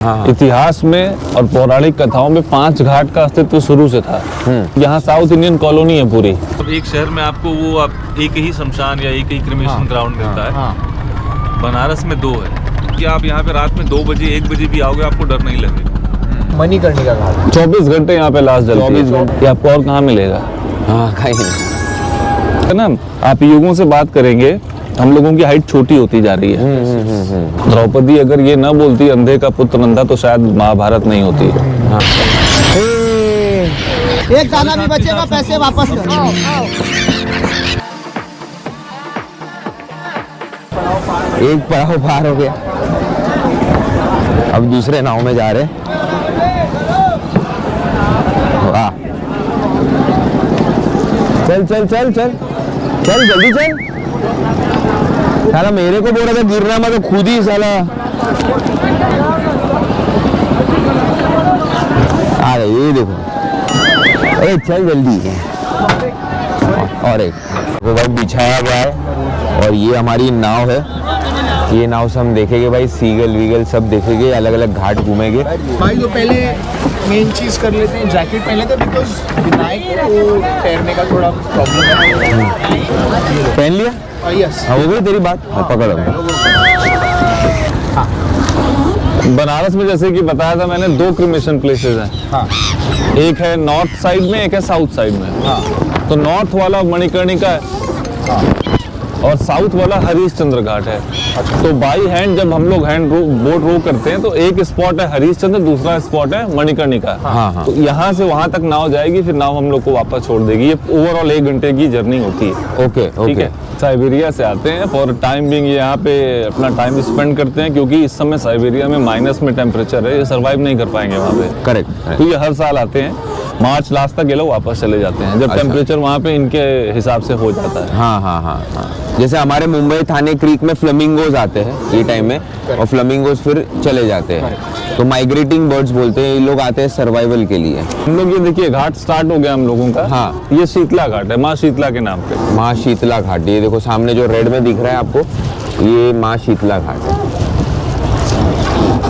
हाँ। इतिहास में और पौराणिक कथाओं में 5 घाट का अस्तित्व शुरू से था। यहाँ साउथ इंडियन कॉलोनी है पूरी। एक शहर में आपको वो आप एक ही शमशान या एक ही क्रिमेशन ग्राउंड मिलता है। बनारस में 2 है कि आप यहाँ पे रात में 2 बजे 1 बजे भी आओगे आपको डर नहीं लगेगा। मणिकर्णिका घाट 24 घंटे यहाँ पे लाश जलती है। 24 घंटे। ये आपको और कहाँ मिलेगा? हाँ कहीं नहीं है ना। आप युगों से बात करेंगे, हम लोगों की हाइट छोटी होती जा रही है। द्रौपदी अगर ये ना बोलती अंधे का पुत्र अंधा तो शायद महाभारत नहीं होती। हाँ। एक दाना भी बचेगा, पैसे वापस करो। एक पड़ाव पार हो गया, अब दूसरे नाव में जा रहे। वाह, चल चल चल चल चल जल्दी चल। साला मेरे को बोल रहा था गिरना, मैं तो खुद ही साला। अरे ये देखो, अरे चल जल्दी। और एक वो भाई बिछाया गया है और ये हमारी नाव है। ये नाव से हम देखेंगे भाई सीगल वीगल सब देखेंगे, अलग अलग घाट घूमेंगे। भाई तो पहले मेन चीज कर लेते हैं, जैकेट पहन लेते हैं बिकॉज विनायक को तैरने का थोड़ा प्रॉब्लम है। पहन लिया? यस। हाँ हो गई तेरी बात। हाँ पकड़ो। बनारस में जैसे कि बताया था मैंने 2 क्रिमेशन प्लेसेस हैं। हाँ। एक है नॉर्थ साइड में, एक है साउथ साइड में। हाँ। तो नॉर्थ वाला मणिकर्णिका है। हाँ। और साउथ वाला हरीशचंद्र घाट है। तो बाई हैंड जब हम लोग बोट रो करते हैं तो एक स्पॉट है हरीशचंद्र, दूसरा स्पॉट है मणिकर्णिका। हाँ। तो यहाँ से वहां तक नाव जाएगी, फिर नाव हम लोग को वापस छोड़ देगी। ये ओवरऑल 1 घंटे की जर्नी होती है। ओके ठीक है। साइबेरिया से आते हैं, फॉर टाइम बिंग यहाँ पे अपना टाइम स्पेंड करते हैं, क्योंकि इस समय साइबेरिया में माइनस में टेम्परेचर है, ये सर्वाइव नहीं कर पाएंगे वहाँ पे। करेक्ट। तो ये हर साल आते हैं, मार्च लास्ट तक ये लोग वापस चले जाते हैं जब टेम्परेचर वहाँ पे इनके हिसाब से हो जाता है। हाँ हाँ हाँ हाँ। जैसे हमारे मुंबई थाने क्रीक में फ्लेमिंगोज आते हैं ये टाइम में, और फ्लेमिंगोज फिर चले जाते हैं। तो माइग्रेटिंग बर्ड्स बोलते हैं, ये लोग आते हैं सर्वाइवल के लिए। हम लोग ये देखिए घाट स्टार्ट हो गया हम लोगों का। हाँ। ये शीतला घाट है, माँ शीतला के नाम पे। माँ शीतला घाट, ये देखो सामने जो रेड में दिख रहा है आपको, ये माँ शीतला घाट है।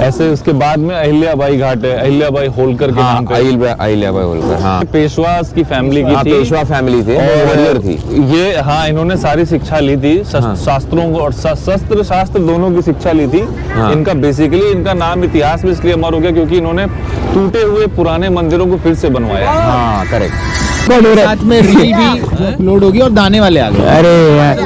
ऐसे उसके बाद में अहिल्याबाई घाट है, अहिल्याबाई होलकर के नाम पे। अहिल्याबाई होलकर। हाँ। पेशवास की फैमिली की थी। पेशवा फैमिली थी, वॉरियर थी ये। हाँ, इन्होंने सारी शिक्षा ली थी, शास्त्रों को और शस्त्र शास्त्र दोनों की शिक्षा ली थी। हाँ। इनका बेसिकली इनका नाम इतिहास में इसलिए अमर हो गया क्योंकि इन्होंने टूटे हुए पुराने मंदिरों को फिर से बनवाया। हाँ करेक्ट। साथ में रील भी अपलोड होगी और दाने वाले आ गए। अरे यार,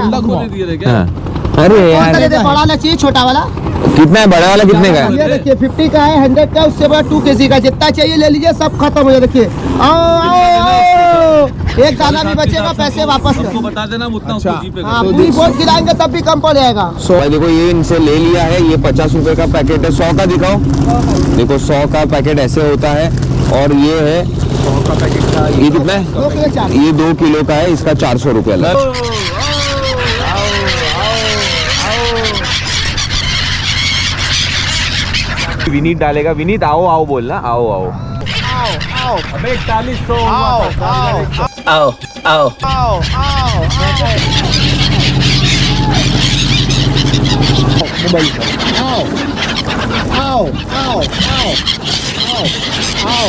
अरे यार बड़ा वाला चाहिए, छोटा वाला कितना है? बड़ा वाला कितने का है? ये देखिए 50 का है, 100 का, उससे बड़ा 2 kg का। जितना चाहिए ले लीजिए, सब खत्म हो जाए। देखिए आओ, एक दाना भी बचेगा, पैसे वापस करो। बता देना उतना अच्छा। उसको जीपे हाँ, पूरी बोट गिराएंगे तब भी कम पड़ जाएगा। भाई देखो ये इनसे ले लिया है, ये 50 रुपए का पैकेट है। 100 का दिखाओ। देखो 100 का पैकेट ऐसे होता है, और ये है 100 का पैकेट का ये कितना है? 2 किलो चावल। ये 2 किलो का है, इसका 400 रुपया लगा। विनीत डालेगा। विनीत आओ आओ बोलना, आओ आओ। अबे 4100 आओ आओ आओ आओ आओ मोबाइल आओ आओ आओ आओ आओ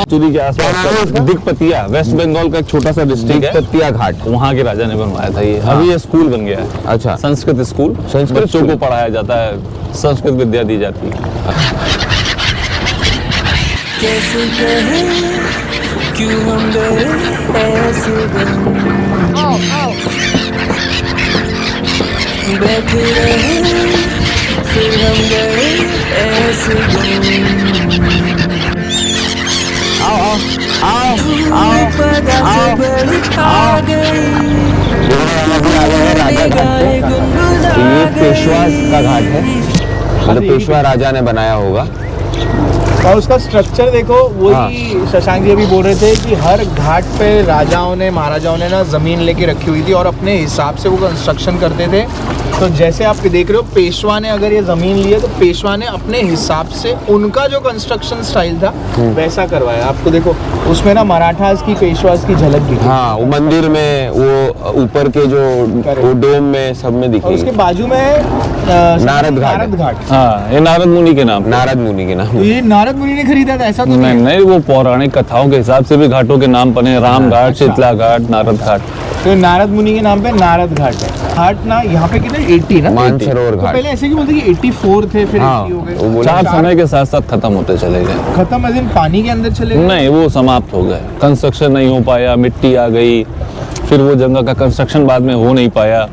चुरी के आसपास दिकपतिया, वेस्ट बंगाल का एक छोटा सा डिस्ट्रिक्ट है। दिकपतिया घाट। वहाँ के राजा ने बनवाया था ये। अभी ये स्कूल बन गया है। अच्छा। संस्कृत स्कूल। संस्कृत बच्चों स्कूल। को पढ़ाया जाता है, संस्कृत विद्या दी जाती है। कैसे कहें क्यों हम गए ऐसे बन, बैठे रहे फिर हम गए ऐसे आओ आओ आओ आओ से बड़ी आ गई। राजा घाट पे। ये पेशवा का घाट है, मतलब पेशवा राजा ने बनाया होगा। और उसका स्ट्रक्चर देखो, वही शशांक जी अभी बोल रहे थे कि हर घाट पे राजाओं ने महाराजाओं ने ना जमीन लेके रखी हुई थी और अपने हिसाब से वो कंस्ट्रक्शन करते थे तो जैसे आप देख रहे हो पेशवा ने अगर ये जमीन ली है तो पेशवा ने अपने हिसाब से उनका जो कंस्ट्रक्शन स्टाइल था वैसा करवाया। आपको देखो उसमें ना मराठास की पेशवास की झलक दिखी। हाँ, वो मंदिर में वो ऊपर के जो वो डोम में सब में और दिखेगी। उसके बाजू में नारद घाट है। नारद घाट। हाँ, ये नारद मुनि के नाम। नारद मुनि के नाम। तो ये नारद मुनि ने खरीदा था ऐसा तो नहीं नहीं है? नहीं, वो पौराणिक कथाओं के हिसाब से भी घाटों के नाम बने, राम घाट, शीतला घाट, नारद घाट। तो नारद मुनि के नाम पे नारद घाट है। घाट ना यहाँ पे कितने 80 ना? मानसरोवर तो घाट। पहले ऐसे क्यों बोलते कि 84 थे फिर हाँ, 80 हो गए? वो बोले चार समय के साथ साथ खत्म होते चले गए। खत्म as in पानी के अंदर चले गए? नहीं, वो समाप्त हो गए। कंस्ट्रक्शन नहीं हो पाया, मिट्टी आ गई, फिर वो जगह का कंस्ट्रक्शन बाद में हो नहीं पाया,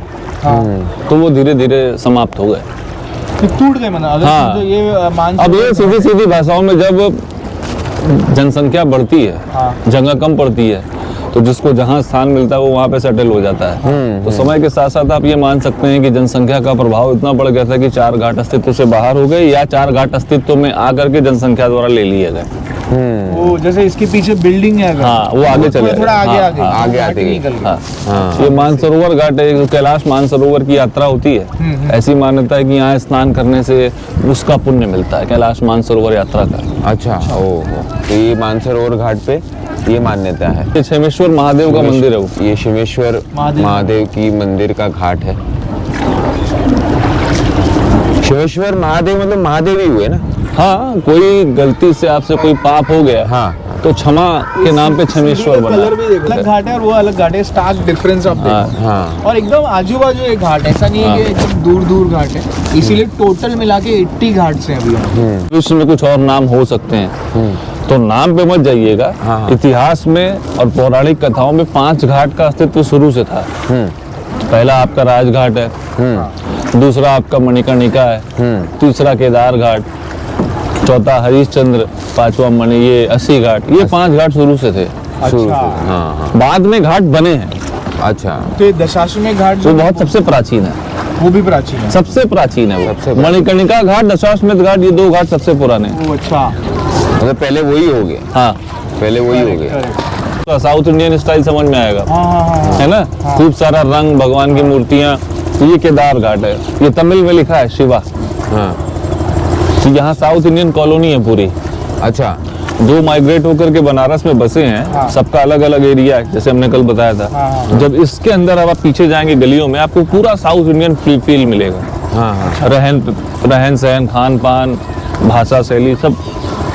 तो वो धीरे धीरे समाप्त हो गए। तो टूट गए मतलब अगर हाँ। तो ये मानसरोवर अब ये सीधी सीधी भाषाओं में जब जनसंख्या बढ़ती है, हाँ। जगह कम पड़ती है, तो जिसको जहाँ स्थान मिलता है वो वहाँ पे सेटल हो जाता है। तो समय के साथ साथ आप ये मान सकते हैं कि जनसंख्या का प्रभाव इतना बढ़ गया था कि 4 घाट अस्तित्व से बाहर हो गए, या 4 घाट अस्तित्व में आकर के जनसंख्या द्वारा ले लिए गए। वो जैसे इसके पीछे बिल्डिंग है अगर, हाँ, वो आगे चले थोड़ा गए। आगे हाँ, आ गई, हाँ, आगे घाट आते ही गए। निकल गई। हाँ। हाँ। ये मानसरोवर घाट है, जो कैलाश मानसरोवर की यात्रा होती है, ऐसी मान्यता है कि यहाँ स्नान करने से उसका पुण्य मिलता है, कैलाश मानसरोवर यात्रा का। अच्छा, ओ तो ये मानसरोवर घाट पे ये मान्यता है। ये क्षेमेश्वर महादेव का मंदिर है वो। ये शिवेश्वर महादेव की मंदिर का घाट है। शिवेश्वर महादेव मतलब महादेव ही हुए ना? हाँ, कोई गलती से आपसे कोई पाप हो गया, हाँ। तो क्षमा के नाम पे क्षेमेश्वर बना। कलर भी देखो, अलग घाट है और वो अलग घाट है, स्टार्क डिफरेंस आप हाँ, देखो। हाँ। और एकदम आजू बाजू एक घाट, ऐसा नहीं है कि एकदम दूर दूर घाट है, इसीलिए टोटल मिला के 80 घाट से अभी यहाँ। विश्व में कुछ और नाम हो सकते हैं, तो नाम पे मत जाइएगा। हाँ। इतिहास में और पौराणिक कथाओं में 5 घाट का अस्तित्व शुरू से था। पहला आपका राजघाट है, दूसरा आपका मणिकर्णिका है, तीसरा केदार घाट, चौथा हरिश्चंद्र, पांचवा मणि, ये 80 घाट, ये 5 घाट शुरू से थे। अच्छा, हाँ हाँ। बाद में घाट बने हैं, अच्छा, तो ये दशाश्वमेध घाट वो जो बहुत सबसे प्राचीन है, वो भी प्राचीन है। सबसे प्राचीन है सबसे वो। प्राचीन। मणिकर्णिका घाट, दशाश्वमेध घाट, ये 2 घाट सबसे पुराने हैं। वो अच्छा, मतलब पहले वही हो गया। हाँ, पहले वही हो गया। तो साउथ इंडियन स्टाइल समझ में आएगा, हाँ हाँ हाँ है ना? खूब सारा रंग, भगवान की मूर्तियां। तो ये केदार घाट है, ये तमिल में लिखा है शिवा। हाँ, तो यहाँ साउथ इंडियन कॉलोनी है पूरी, अच्छा, जो माइग्रेट होकर के बनारस में बसे हैं। हाँ। सबका अलग अलग एरिया है, जैसे हमने कल बताया था। हाँ। जब इसके अंदर अब आप पीछे जाएंगे गलियों में, आपको पूरा साउथ इंडियन फील मिलेगा। हाँ हाँ। रहन सहन, खान पान, भाषा शैली सब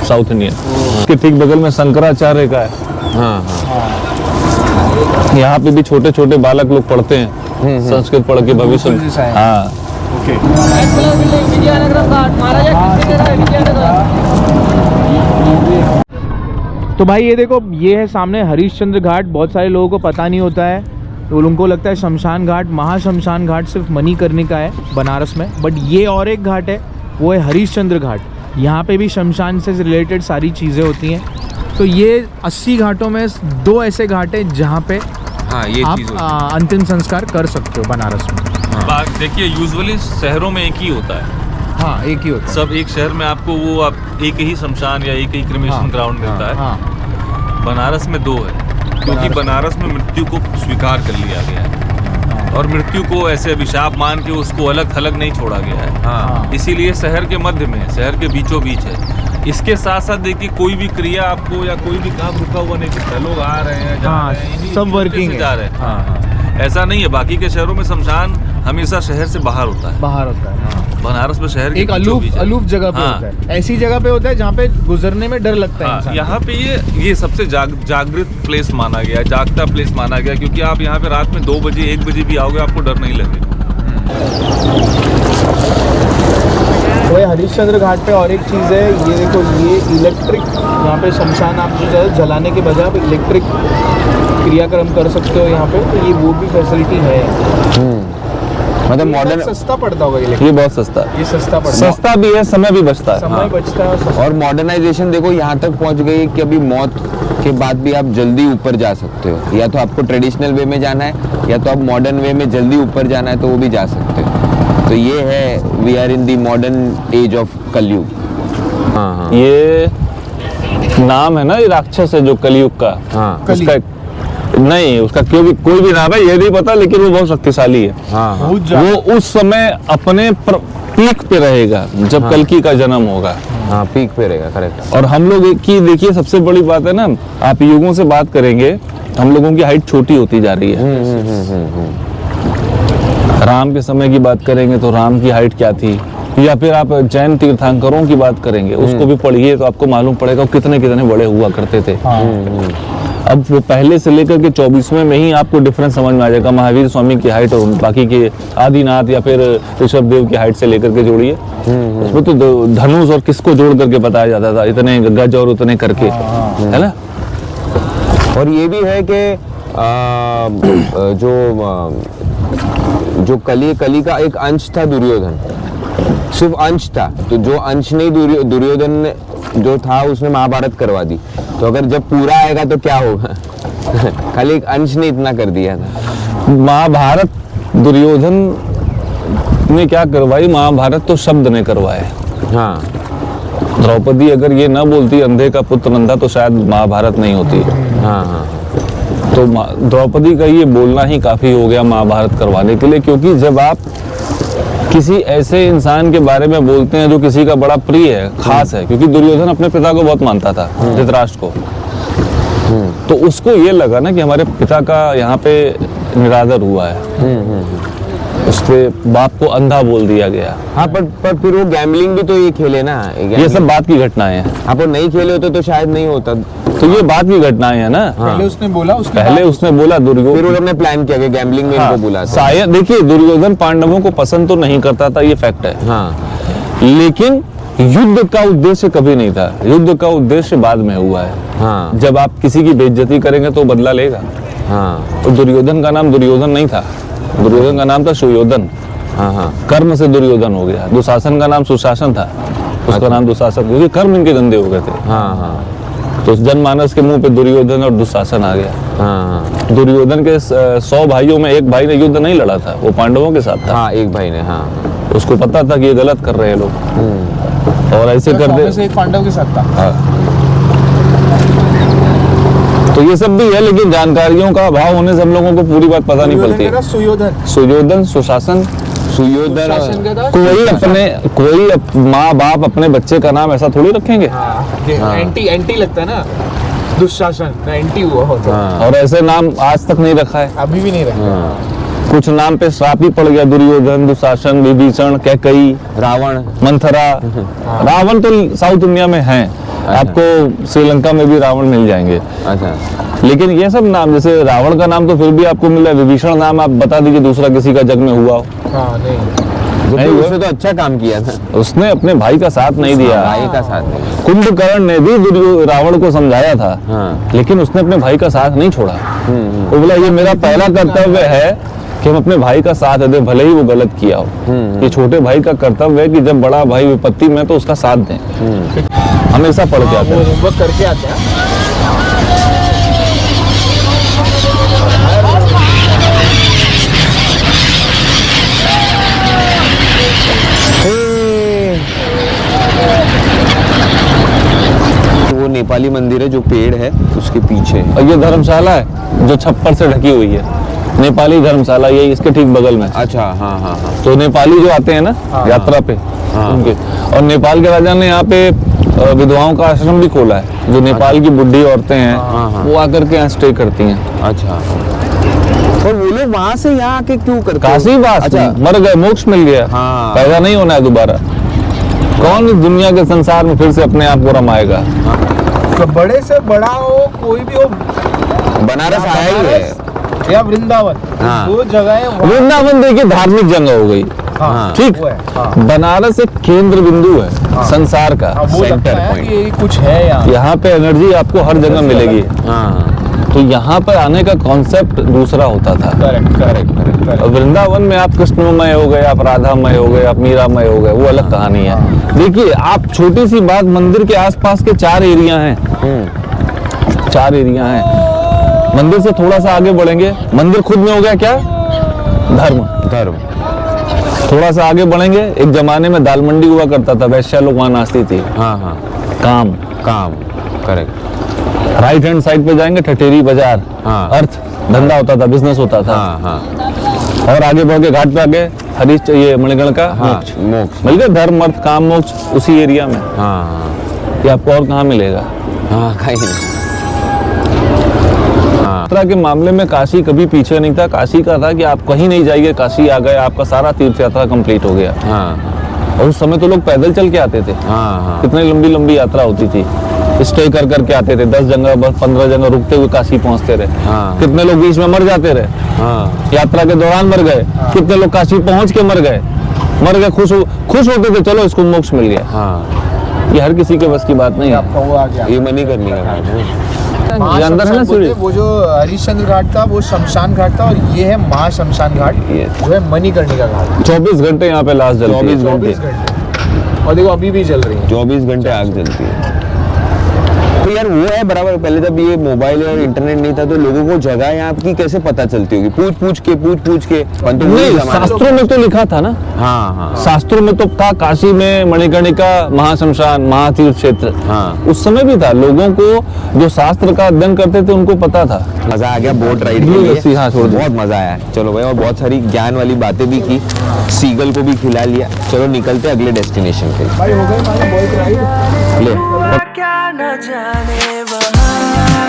साउथ इंडियन। इसके ठीक बगल में शंकराचार्य का है, हाँ हाँ। यहाँ पे भी छोटे छोटे बालक लोग पढ़ते हैं, संस्कृत पढ़ के भविष्य में। जैसा है। हाँ, ओके। तो भाई ये देखो, ये है सामने हरिश्चंद्र घाट। बहुत सारे लोगों को पता नहीं होता है, तो उनको लगता है शमशान घाट, महाशमशान घाट सिर्फ मणिकर्णिका है बनारस में, बट ये और एक घाट है, वो है हरिश्चंद्र घाट। यहाँ पे भी शमशान से रिलेटेड सारी चीज़ें होती हैं। तो ये 80 घाटों में 2 ऐसे घाट हैं जहाँ पे हाँ, ये आप चीज़ अंतिम संस्कार कर सकते हो बनारस में। देखिए यूजुअली शहरों में एक ही होता है, हाँ, एक ही होता है। सब एक शहर में आपको वो आप एक ही शमशान या एक ही क्रिमेशन हाँ, ग्राउंड मिलता है। हाँ, बनारस में 2 है, क्योंकि बनारस में मृत्यु को स्वीकार कर लिया गया है और मृत्यु को ऐसे अभिशाप मान के उसको अलग थलग नहीं छोड़ा गया है। हाँ, इसीलिए शहर के मध्य में है, शहर के बीचों बीच है। इसके साथ साथ देखिए कोई भी क्रिया आपको या कोई भी काम रुका हुआ नहीं दिखता, लोग आ रहे हैं, जा हाँ, रहे हैं, इन्हीं सब रास्ते working से है। जा रहे हैं। हाँ, ऐसा नहीं है, बाकी के शहरों में शमशान हमेशा शहर से बाहर होता है। बाहर होता है। बनारस में शहर के एक बीचों बीच है। अलूफ जगह पे हाँ। होता है, ऐसी जगह पे होता है जहाँ पे गुजरने में डर लगता है हाँ, इंसान यहाँ पे ये सबसे जागृत प्लेस माना गया है, जागता प्लेस माना गया, क्योंकि आप यहाँ पे रात में 2 बजे 1 बजे भी आओगे आपको डर नहीं लगेगा। को। तो हरिश्चंद्र घाट पे और एक चीज़ है, ये देखो, ये इलेक्ट्रिक, यहाँ पे शमशान आप जो है जलाने के बजाय आप इलेक्ट्रिक क्रियाक्रम कर सकते हो यहाँ पे, तो ये वो भी फैसिलिटी है। मतलब ये मॉडर्न, सस्ता पड़ता होगा इलेक्ट्रिक, ये बहुत सस्ता है, ये सस्ता पड़ता है, सस्ता भी है, समय भी बचता है। समय बचता है और सस्ता। और मॉडर्नाइजेशन देखो यहाँ तक पहुँच गई है कि अभी मौत के बाद भी आप जल्दी ऊपर जा सकते हो। या तो आपको ट्रेडिशनल वे में जाना है, या तो आप मॉडर्न वे में जल्दी ऊपर जाना है, तो वो भी जा सकते हो। तो ये है, we are in the modern age of Kalyug. हाँ हाँ ये नाम है ना, ये राक्षस है जो कलयुग का। हाँ, उसका नहीं, उसका कोई भी नाम है ये नहीं पता, लेकिन वो बहुत शक्तिशाली है। हाँ हाँ वो उस समय अपने पीक पे रहेगा जब कल्कि का जन्म होगा। हाँ, पीक पे रहेगा, करेक्ट। और हम लोग की देखिए सबसे बड़ी बात है ना, आप युगों से बात करेंगे, हम लोगों की हाइट छोटी होती जा रही है। राम के समय की बात करेंगे तो राम की हाइट क्या थी, या फिर आप जैन तीर्थंकरों की बात करेंगे उसको भी पढ़िए तो आपको मालूम पड़ेगा कितने कितने बड़े हुआ करते थे। अब वो पहले से लेकर के 24वें में ही आपको डिफरेंस समझ में आ जाएगा। महावीर स्वामी की हाइट और बाकी के आदिनाथ या फिर ऋषभ देव की हाइट से लेकर के जोड़िए, उसमें तो धनुष और किसको जोड़ करके बताया जाता था, इतने गज और उतने करके, है ना। और ये भी है कि जो कली का एक अंश था दुर्योधन, सिर्फ अंश था, तो जो अंश नहीं दुर्योधन जो था उसने महाभारत करवा दी, तो अगर जब पूरा आएगा तो क्या होगा। खाली एक अंश ने इतना कर दिया था। महाभारत दुर्योधन ने क्या करवाई, महाभारत तो शब्द ने करवाए। हाँ, द्रौपदी अगर ये ना बोलती अंधे का पुत्र अंधा तो शायद महाभारत नहीं होती। हाँ हाँ तो द्रौपदी का ये बोलना ही काफी हो गया महाभारत करवाने के लिए, क्योंकि जब आप किसी ऐसे इंसान के बारे में बोलते हैं जो किसी का बड़ा प्रिय है, खास है, क्योंकि दुर्योधन अपने पिता को बहुत मानता था, धृतराष्ट्र को, तो उसको ये लगा ना कि हमारे पिता का यहाँ पे निरादर हुआ है, उसके बाप को अंधा बोल दिया गया। हाँ, पर फिर वो गैम्बलिंग भी तो ये खेले ना, ये सब बात की घटनाएं हैं। आप वो नहीं खेले होते तो शायद नहीं होता। तो ये बात की घटनाएं हैं ना। पहले उसने बोला, पहले उसने बोला फिर दुर्योधन, उन्होंने प्लान किया कि गैम्बलिंग में इनको बुला था। शायद देखिए दुर्योधन पांडवों को पसंद तो नहीं करता था, ये फैक्ट है, हाँ, लेकिन युद्ध का उद्देश्य कभी नहीं था। युद्ध का उद्देश्य बाद में हुआ है। हाँ, जब आप किसी की बेइज्जती करेंगे तो बदला लेगा। हाँ, तो दुर्योधन का नाम दुर्योधन नहीं था, दुर्योधन का नाम था सुयोधन। हाँ, हाँ, कर्म से दुर्योधन हो गया। दुशासन का नाम सुशासन था, उसका नाम दुशासन, क्योंकि कर्म इनके गंदे हो गए थे। हाँ, हाँ, तो जनमानस के मुंह पे दुर्योधन और दुशासन आ गया। हाँ, दुर्योधन के 100 भाइयों में एक भाई ने युद्ध नहीं लड़ा था, वो पांडवों के साथ था। हाँ, एक भाई ने, हाँ, उसको पता था कि ये गलत कर रहे हैं लोग, और ऐसे करते। से एक पांडव के साथ था। हाँ। तो ये सब भी है, लेकिन जानकारियों का अभाव होने से हम लोगों को पूरी बात पता नहीं पड़ती है। सुयोधन, सुशासन, सुयोधन, कोई माँ बाप अपने बच्चे का नाम ऐसा थोड़ी रखेंगे। एंटी लगता है ना, दुशासन एंटी हुआ होता है। और ऐसे नाम आज तक नहीं रखा है, अभी भी नहीं रखा। कुछ नाम पे श्राप ही पड़ गया, दुर्योधन, दुशासन, विभीषण, कैकई, रावण, मंथरा। रावण तो साउथ इंडिया में है, आपको श्रीलंका में भी रावण मिल जाएंगे। अच्छा, लेकिन ये सब नाम, जैसे रावण का नाम तो फिर भी आपको मिल रहा है, विभीषण नाम आप बता दीजिए दूसरा किसी का जग में हुआ हो। नहीं, उसने तो अच्छा काम किया था, उसने अपने भाई का साथ नहीं दिया। भाई का साथ नहीं। कुंभकर्ण ने भी रावण को समझाया था, हाँ, लेकिन उसने अपने भाई का साथ नहीं छोड़ा। वो बोला ये मेरा पहला कर्तव्य है कि हम अपने भाई का साथ दें, भले ही वो गलत किया हो। ये छोटे भाई का कर्तव्य है कि जब बड़ा भाई विपत्ति में तो उसका साथ दें। हमेशा पढ़ के आते हैं, होमवर्क करके आते हैं। वो नेपाली मंदिर है जो पेड़ है उसके पीछे। और ये धर्मशाला है जो छप्पर से ढकी हुई है, नेपाली धर्मशाला, ये इसके ठीक बगल में। अच्छा, हाँ, हाँ, हाँ, तो नेपाली जो आते हैं ना यात्रा पे, उनके, और नेपाल के राजा ने यहाँ पे विधवाओं का आश्रम भी खोला है, जो नेपाल की बुढ़ी औरतें हैं वो आकर के यहाँ स्टे करती हैं। अच्छा, और वो लोग वहाँ से यहाँ आके क्यों करते? काशीवास, अच्छा, मर गए, मोक्ष मिल गया, हाँ। पैदा नहीं होना है दोबारा। कौन इस दुनिया के संसार में फिर से अपने आप को रमाएगा? तो बड़े से बड़ा हो, कोई भी हो, बनारस आया ही है या वृंदावन, हाँ। दो जगह है। वृंदावन देखिए धार्मिक जगह हो गई, हाँ, ठीक। वो है, हाँ। बनारस एक केंद्र बिंदु है संसार का, वो लगता है कि ये कुछ है यहाँ। यहाँ पे एनर्जी आपको हर जगह मिलेगी। हाँ, तो यहाँ पर आने का कॉन्सेप्ट दूसरा होता था। करेक्ट। और वृंदावन में आप कृष्णमय हो गए, आप राधामय हो गए, आप मीरामय हो गए, वो अलग कहानी है। देखिए आप छोटी सी बात, मंदिर के आसपास के 4 एरिया हैं, 4 एरिया हैं। मंदिर से थोड़ा सा आगे बढ़ेंगे, मंदिर खुद में हो गया क्या? धर्म। थोड़ा सा आगे बढ़ेंगे, एक जमाने में दाल मंडी हुआ करता था, वैश्या लोग वहां नाचती थी। हाँ, हाँ, काम, काम, करेक्ट। राइट हैंड साइड पे जाएंगे ठठेरी बाजार, हाँ। अर्थ धंधा होता था, बिजनेस होता था। हाँ हाँ और आगे बढ़ के घाट पे आगे हरीश ये मणिकर्ण का हाँ मोक्ष। मोक्ष। मिल गया धर्म अर्थ काम मोक्ष उसी एरिया में। हाँ ये आपको और कहाँ मिलेगा? हाँ कहीं नहीं। यात्रा के मामले में काशी कभी पीछे नहीं था। काशी का था कि आप कहीं नहीं जाइए, काशी आ गए, आपका सारा तीर्थ यात्रा कंप्लीट हो गया। हाँ और उस समय तो लोग पैदल चल के आते थे। हाँ हाँ कितनी लंबी लंबी यात्रा होती थी, स्टे कर करके आते थे, 10 जगह 15 जगह रुकते हुए काशी पहुंचते रहे। हाँ। कितने लोग बीच में मर जाते रहे, हाँ यात्रा के दौरान मर गए। कितने लोग काशी पहुंच के मर गए, खुश होते थे, चलो इसको मोक्ष मिल गया। हाँ ये हर किसी के बस की बात नहीं है। आपका वो आ गया ये मणिकर्णिका घाट है। ये अंदर है ना सीढ़ी। वो जो हरिश्चंद्र घाट था वो शमशान घाट था, और ये है महाशमशान घाट Yes. जो है मणिकर्णिका घाट। 24 घंटे यहाँ पे लाश जलती है। 24 घंटे। 24 घंटे और देखो अभी भी जल रही है। 24 घंटे आग जलती है। तो यार वो है बराबर। पहले जब ये मोबाइल और इंटरनेट नहीं था तो लोगों को जगह यहाँ की कैसे पता चलती होगी? पूछ पूछ के परंतु वही नहीं, जमाना- शास्त्रों में तो लिखा था ना। हाँ हाँ शास्त्रों में तो था काशी में मणिकर्णिका महाशमशान महातीर्थ क्षेत्र। हाँ। उस समय भी था, लोगों को जो शास्त्र का अध्ययन करते थे उनको पता था। मजा आ गया बोट राइड के ब्लू लिए। लस्सी, हाँ, छोड़ दो। बहुत मजा आया। चलो भाई, और बहुत सारी ज्ञान वाली बातें भी की, सीगल को भी खिला लिया। चलो निकलते अगले डेस्टिनेशन के लिए। भाई हो गई हमारी बोट राइड। ले क्या न जाने वहाँ